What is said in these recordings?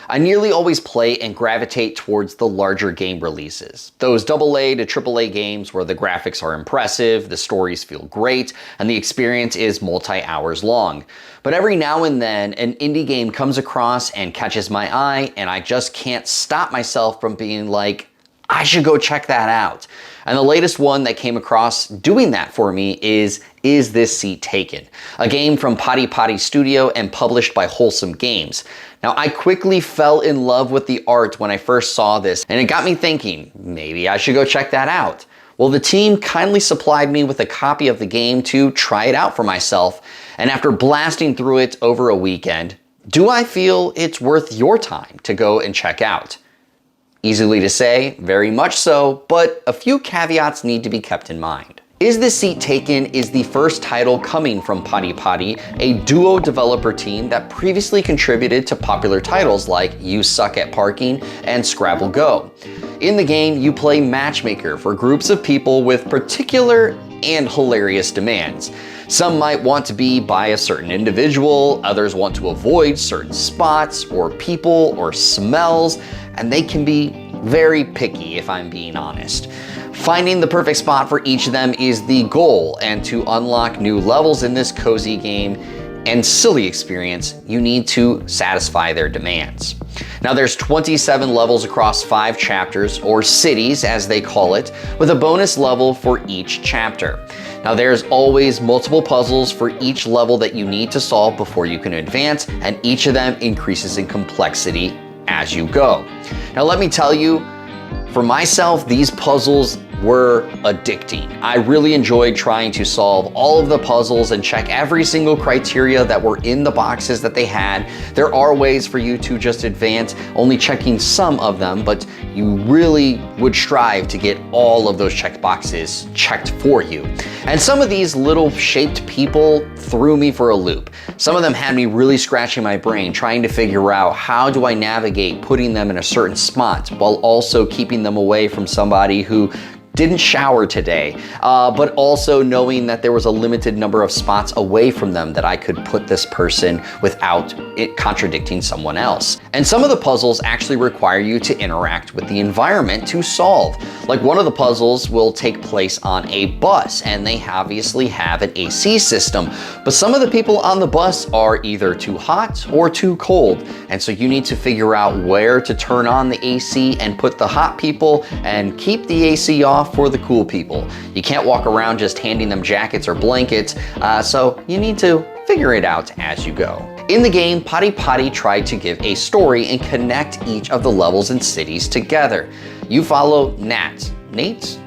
I nearly always play and gravitate towards the larger game releases. Those AA to AAA games where the graphics are impressive, the stories feel great, and the experience is multi-hours long. But every now and then, an indie game comes across and catches my eye, and I just can't stop myself from being like, I should go check that out. And the latest one that came across doing that for me is This Seat Taken? A game from Padi Padi Studio and published by Wholesome Games. Now, I quickly fell in love with the art when I first saw this, and it got me thinking, maybe I should go check that out. Well, the team kindly supplied me with a copy of the game to try it out for myself, and after blasting through it over a weekend, do I feel it's worth your time to go and check out? Easily to say, very much so, but a few caveats need to be kept in mind. Is This Seat Taken is the first title coming from Padi Padi, a duo developer team that previously contributed to popular titles like You Suck at Parking and Scrabble Go. In the game, you play matchmaker for groups of people with particular and hilarious demands. Some might want to be by a certain individual, others want to avoid certain spots or people or smells, and they can be very picky if I'm being honest. Finding the perfect spot for each of them is the goal, and to unlock new levels in this cozy game and silly experience, you need to satisfy their demands. Now there's 27 levels across 5 chapters, or cities as they call it, with a bonus level for each chapter. Now there's always multiple puzzles for each level that you need to solve before you can advance, and each of them increases in complexity as you go. Now let me tell you, for myself, these puzzles were addicting. I really enjoyed trying to solve all of the puzzles and check every single criteria that were in the boxes that they had. There are ways for you to just advance, only checking some of them, but you really would strive to get all of those checked boxes checked for you. And some of these little shaped people threw me for a loop. Some of them had me really scratching my brain, trying to figure out how do I navigate putting them in a certain spot while also keeping them away from somebody who didn't shower today, but also knowing that there was a limited number of spots away from them that I could put this person without it contradicting someone else. And some of the puzzles actually require you to interact with the environment to solve. Like one of the puzzles will take place on a bus, and they obviously have an AC system, but some of the people on the bus are either too hot or too cold. And so you need to figure out where to turn on the AC and put the hot people and keep the AC off for the cool people. You can't walk around just handing them jackets or blankets, so you need to figure it out as you go. In the game, Padi Padi tried to give a story and connect each of the levels and cities together. You follow Nat. Nate?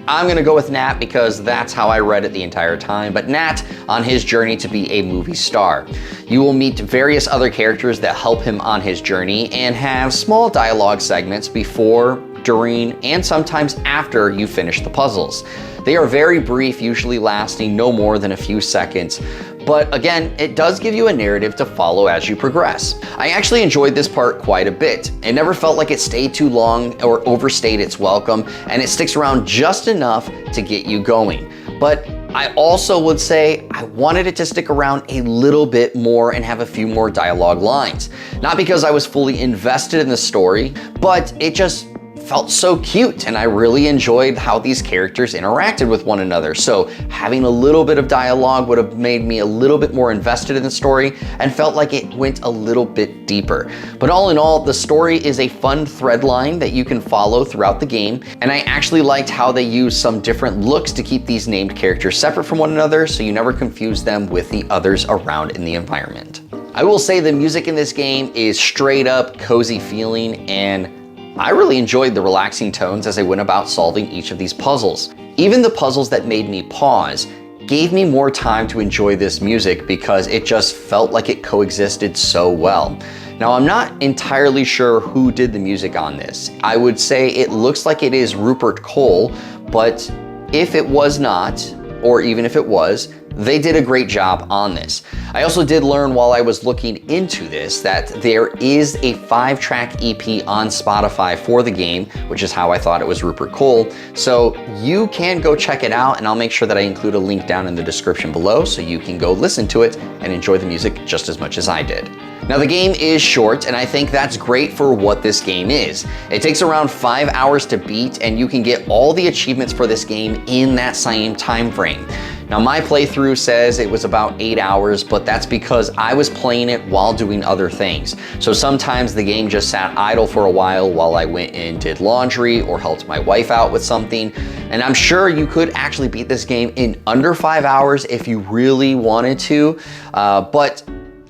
I'm gonna go with Nat because that's how I read it the entire time, but Nat on his journey to be a movie star. You will meet various other characters that help him on his journey and have small dialogue segments before, during, and sometimes after you finish the puzzles. They are very brief, usually lasting no more than a few seconds, but again, it does give you a narrative to follow as you progress. I actually enjoyed this part quite a bit. It never felt like it stayed too long or overstayed its welcome, and it sticks around just enough to get you going. But I also would say I wanted it to stick around a little bit more and have a few more dialogue lines. Not because I was fully invested in the story, but it just felt so cute, and I really enjoyed how these characters interacted with one another. So having a little bit of dialogue would have made me a little bit more invested in the story and felt like it went a little bit deeper. But all in all, the story is a fun thread line that you can follow throughout the game, and I actually liked how they used some different looks to keep these named characters separate from one another so you never confuse them with the others around in the environment. I will say the music in this game is straight up cozy feeling, and I really enjoyed the relaxing tones as I went about solving each of these puzzles. Even the puzzles that made me pause gave me more time to enjoy this music because it just felt like it coexisted so well. Now, I'm not entirely sure who did the music on this. I would say it looks like it is Rupert Cole, but if it was not, or even if it was, they did a great job on this. I also did learn while I was looking into this that there is a 5-track EP on Spotify for the game, which is how I thought it was Rupert Cole. So you can go check it out, and I'll make sure that I include a link down in the description below so you can go listen to it and enjoy the music just as much as I did. Now the game is short, and I think that's great for what this game is. It takes around 5 hours to beat, and you can get all the achievements for this game in that same time frame. Now my playthrough says it was about 8 hours, but that's because I was playing it while doing other things. So sometimes the game just sat idle for a while I went and did laundry or helped my wife out with something. And I'm sure you could actually beat this game in under 5 hours if you really wanted to, but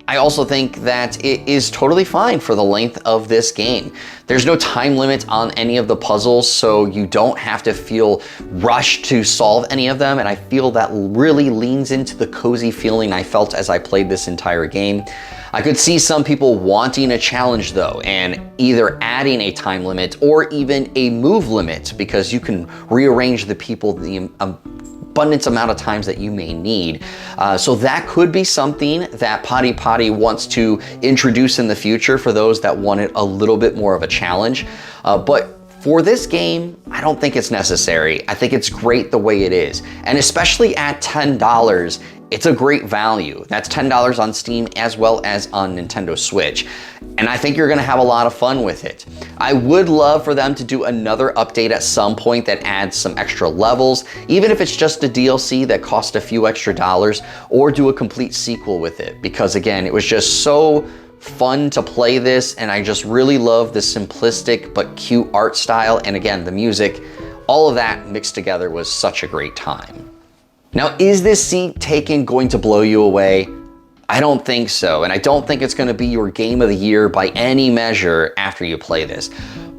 I also think that it is totally fine for the length of this game. There's no time limit on any of the puzzles, so you don't have to feel rushed to solve any of them, and I feel that really leans into the cozy feeling I felt as I played this entire game. I could see some people wanting a challenge though, and either adding a time limit or even a move limit, because you can rearrange the people the abundance amount of times that you may need. So that could be something that Padi Padi wants to introduce in the future for those that wanted a little bit more of a challenge. But for this game, I don't think it's necessary. I think it's great the way it is. And especially at $10, it's a great value. That's $10 on Steam as well as on Nintendo Switch. And I think you're gonna have a lot of fun with it. I would love for them to do another update at some point that adds some extra levels, even if it's just a DLC that costs a few extra dollars, or do a complete sequel with it. Because again, it was just so fun to play this, and I just really love the simplistic but cute art style, and again, the music. All of that mixed together was such a great time. Now, is this Seat Taken going to blow you away? I don't think so, and I don't think it's gonna be your game of the year by any measure after you play this.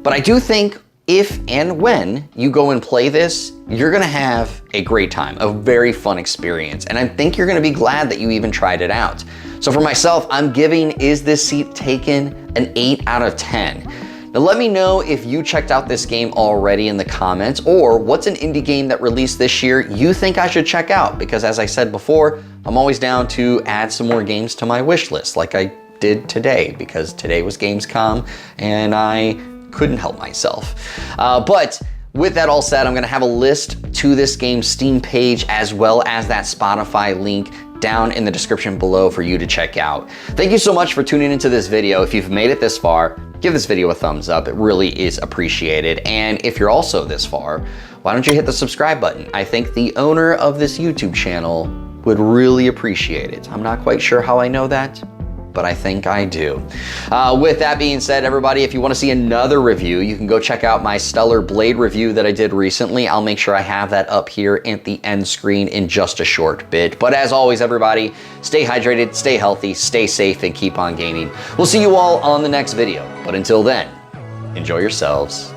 But I do think if and when you go and play this, you're gonna have a great time, a very fun experience, and I think you're gonna be glad that you even tried it out. So for myself, I'm giving Is This Seat Taken an 8 out of 10. Now let me know if you checked out this game already in the comments, or what's an indie game that released this year you think I should check out, because as I said before, I'm always down to add some more games to my wish list, like I did today, because today was Gamescom and I couldn't help myself. But with that all said, I'm gonna have a list to this game's Steam page as well as that Spotify link down in the description below for you to check out. Thank you so much for tuning into this video. If you've made it this far, give this video a thumbs up. It really is appreciated. And if you're also this far, why don't you hit the subscribe button? I think the owner of this YouTube channel would really appreciate it. I'm not quite sure how I know that, but I think I do. With that being said, everybody, if you want to see another review, you can go check out my Stellar Blade review that I did recently. I'll make sure I have that up here at the end screen in just a short bit. But as always, everybody, stay hydrated, stay healthy, stay safe, and keep on gaming. We'll see you all on the next video. But until then, enjoy yourselves.